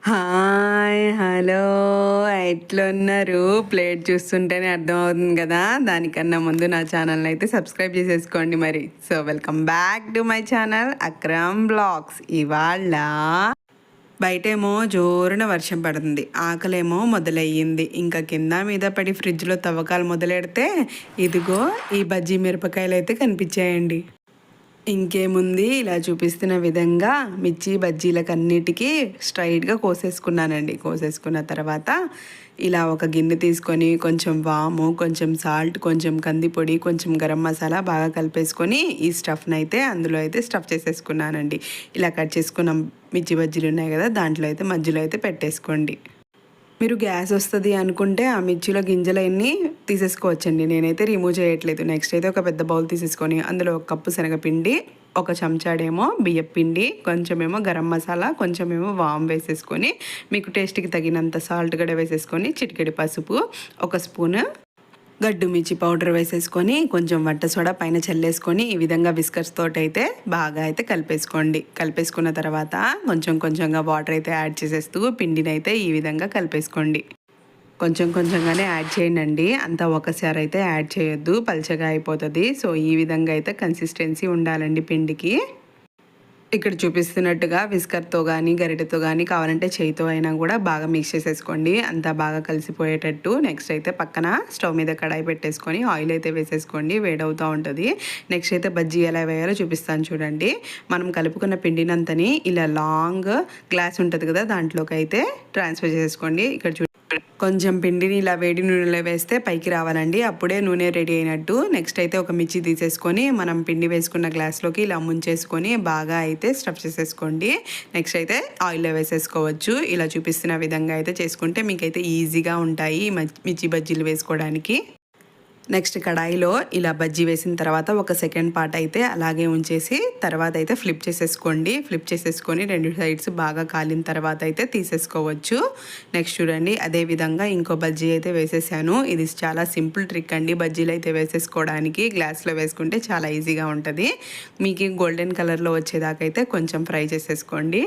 Hi hello ఎట్లున్నారు? Plate చూస్తుంటేనే అర్థమవుతుంది కదా. దానికన్నా ముందు నా ఛానల్ని అయితే సబ్స్క్రైబ్ చేసేసుకోండి మరి. So welcome back to my channel Akram blogs. ఇవాళ బయటేమో జోరున వర్షం పడుతుంది, ఆకలేమో మొదలయ్యింది. ఇంకా కింద మీద పడి ఫ్రిడ్జ్లో తవ్వకాలు మొదలెడితే ఇదిగో ఈ బజ్జీ మిరపకాయలు అయితే కనిపించాయండి. ఇంకేముంది, ఇలా చూపిస్తున్న విధంగా మిర్చి బజ్జీలకు అన్నిటికీ స్ట్రైట్గా కోసేసుకున్నానండి. కోసేసుకున్న తర్వాత ఇలా ఒక గిన్నె తీసుకొని కొంచెం వాము, కొంచెం సాల్ట్, కొంచెం కందిపొడి, కొంచెం గరం మసాలా బాగా కలిపేసుకొని ఈ స్టఫ్ని అయితే అందులో అయితే స్టఫ్ చేసేసుకున్నానండి. ఇలా కట్ చేసుకున్న మిర్చి బజ్జీలు ఉన్నాయి కదా, దాంట్లో అయితే మధ్యలో అయితే పెట్టేసుకోండి. మీరు గ్యాస్ వస్తుంది అనుకుంటే ఆ మిర్చిలో గింజలన్నీ తీసేసుకోవచ్చండి. నేనైతే రిమూవ్ చేయట్లేదు. నెక్స్ట్ అయితే ఒక పెద్ద బౌల్ తీసేసుకొని అందులో ఒక కప్పు శనగపిండి, ఒక చెంచాడేమో బియ్యం పిండి, కొంచెమేమో గరం మసాలా, కొంచెమేమో వామ్ వేసేసుకొని మీకు టేస్ట్కి తగినంత సాల్ట్ కూడా వేసేసుకొని చిటికెడి పసుపు, ఒక స్పూన్ గడ్డు మిర్చి పౌడర్ వేసేసుకొని కొంచెం వంట సోడా పైన చల్లేసుకొని ఈ విధంగా విస్కర్స్ తోటి అయితే బాగా అయితే కలిపేసుకోండి. కలిపేసుకున్న తర్వాత కొంచెం కొంచెంగా వాటర్ అయితే యాడ్ చేసేస్తూ పిండిని అయితే ఈ విధంగా కలిపేసుకోండి. కొంచెం కొంచెంగానే యాడ్ చేయండి, అంతా ఒకసారి అయితే యాడ్ చేయొద్దు, పల్చగా అయిపోతుంది. సో ఈ విధంగా అయితే కన్సిస్టెన్సీ ఉండాలండి పిండికి. ఇక్కడ చూపిస్తున్నట్టుగా విస్కర్తో కానీ గరిటెతో కానీ కావాలంటే చేయితో అయినా కూడా బాగా మిక్స్ చేసేసుకోండి, అంతా బాగా కలిసిపోయేటట్టు. నెక్స్ట్ అయితే పక్కన స్టవ్ మీద కడాయి పెట్టేసుకొని ఆయిల్ అయితే వేసేసుకోండి, వేడవుతూ ఉంటుంది. నెక్స్ట్ అయితే బజ్జీ ఎలా వేయాలో చూపిస్తాను చూడండి. మనం కలుపుకున్న పిండినంతని ఇలా లాంగ్ గ్లాస్ ఉంటుంది కదా, దాంట్లోకి అయితే ట్రాన్స్ఫర్ చేసేసుకోండి. ఇక్కడ కొంచెం పిండిని ఇలా వేడి నూనెలో వేస్తే పైకి రావాలండి, అప్పుడే నూనె రెడీ అయినట్టు. నెక్స్ట్ అయితే ఒక మిర్చి తీసేసుకొని మనం పిండి వేసుకున్న గ్లాస్లోకి ఇలా ముంచేసుకొని బాగా అయితే స్టఫ్ చేసేసుకోండి. నెక్స్ట్ అయితే ఆయిల్లో వేసేసుకోవచ్చు. ఇలా చూపిస్తున్న విధంగా అయితే చేసుకుంటే మీకైతే ఈజీగా ఉంటాయి మిర్చి బజ్జీలు వేసుకోవడానికి. నెక్స్ట్ కడాయిలో ఇలా బజ్జీ వేసిన తర్వాత ఒక సెకండ్ పార్ట్ అయితే అలాగే ఉంచేసి తర్వాత అయితే ఫ్లిప్ చేసేసుకోండి. ఫ్లిప్ చేసేసుకొని రెండు సైడ్స్ బాగా కాలిన తర్వాత అయితే తీసేసుకోవచ్చు. నెక్స్ట్ చూడండి, అదే విధంగా ఇంకో బజ్జీ అయితే వేసేసాను. ఇది చాలా సింపుల్ ట్రిక్ అండి, బజ్జీలు అయితే వేసేసుకోవడానికి. గ్లాస్లో వేసుకుంటే చాలా ఈజీగా ఉంటుంది. మీకు గోల్డెన్ కలర్లో వచ్చేదాకా అయితే కొంచెం ఫ్రై చేసేసుకోండి.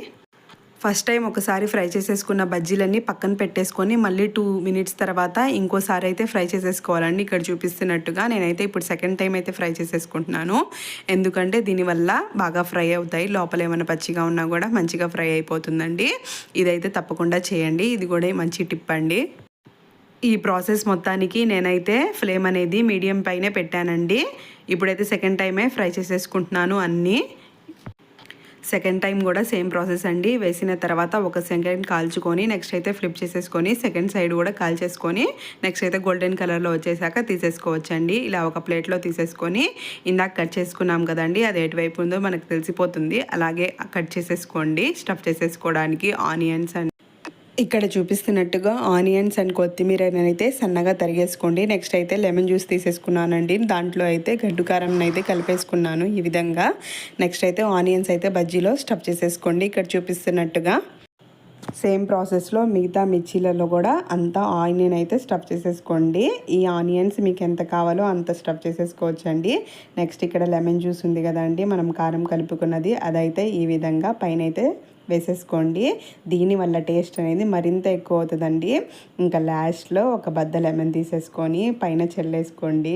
ఫస్ట్ టైం ఒకసారి ఫ్రై చేసేసుకున్న బజ్జీలన్నీ పక్కన పెట్టేసుకొని మళ్ళీ 2 మినిట్స్ తర్వాత ఇంకోసారి అయితే ఫ్రై చేసేసుకోవాలండి. ఇక్కడ చూపిస్తున్నట్టుగా నేనైతే ఇప్పుడు సెకండ్ టైం అయితే ఫ్రై చేసేసుకుంటున్నాను. ఎందుకంటే దీనివల్ల బాగా ఫ్రై అవుతాయి, లోపల ఏమైనా పచ్చిగా ఉన్నా కూడా మంచిగా ఫ్రై అయిపోతుందండి. ఇదైతే తప్పకుండా చేయండి, ఇది కూడా మంచి టిప్ అండి. ఈ ప్రాసెస్ మొత్తానికి నేనైతే ఫ్లేమ్ అనేది మీడియం పైనే పెట్టానండి. ఇప్పుడైతే సెకండ్ టైమే ఫ్రై చేసేసుకుంటున్నాను అన్నీ. సెకండ్ టైం కూడా సేమ్ ప్రాసెస్ అండి. వేసిన తర్వాత ఒక సెకండ్ కాల్చుకొని నెక్స్ట్ అయితే ఫ్లిప్ చేసేసుకొని సెకండ్ సైడ్ కూడా కాల్చేసుకొని నెక్స్ట్ అయితే గోల్డెన్ కలర్లో వచ్చేసాక తీసేసుకోవచ్చండి. ఇలా ఒక ప్లేట్లో తీసేసుకొని ఇందాక కట్ చేసుకున్నాం కదండి, అది ఎటువైపు ఉందో మనకు తెలిసిపోతుంది. అలాగే కట్ చేసేసుకోండి స్టఫ్ చేసేసుకోవడానికి. ఆనియన్స్ అండ్ ఇక్కడ చూపిస్తున్నట్టుగా ఆనియన్స్ అండ్ కొత్తిమీర అయితే సన్నగా తరిగేసుకోండి. నెక్స్ట్ అయితే లెమన్ జ్యూస్ తీసేసుకున్నానండి, దాంట్లో అయితే గడ్డు కారం అయితే కలిపేసుకున్నాను ఈ విధంగా. నెక్స్ట్ అయితే ఆనియన్స్ అయితే బజ్జీలో స్టఫ్ చేసేసుకోండి. ఇక్కడ చూపిస్తున్నట్టుగా సేమ్ ప్రాసెస్లో మిగతా మిర్చీలలో కూడా అంతా ఆనియన్ అయితే స్టఫ్ చేసేసుకోండి. ఈ ఆనియన్స్ మీకు ఎంత కావాలో అంత స్టఫ్ చేసేసుకోవచ్చండి. నెక్స్ట్ ఇక్కడ లెమన్ జ్యూస్ ఉంది కదండి, మనం కారం కలుపుకున్నది, అదైతే ఈ విధంగా పైన అయితే వేసేసుకోండి. దీనివల్ల టేస్ట్ అనేది మరింత ఎక్కువ అవుతుందండి. ఇంకా లాస్ట్లో ఒక బద్ద లెమన్ తీసేసుకొని పైన చల్లేసుకోండి.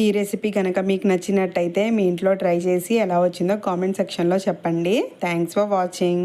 ఈ రెసిపీ కనుక మీకు నచ్చినట్టయితే మీ ఇంట్లో ట్రై చేసి ఎలా వచ్చిందో కామెంట్ సెక్షన్లో చెప్పండి. Thanks for watching.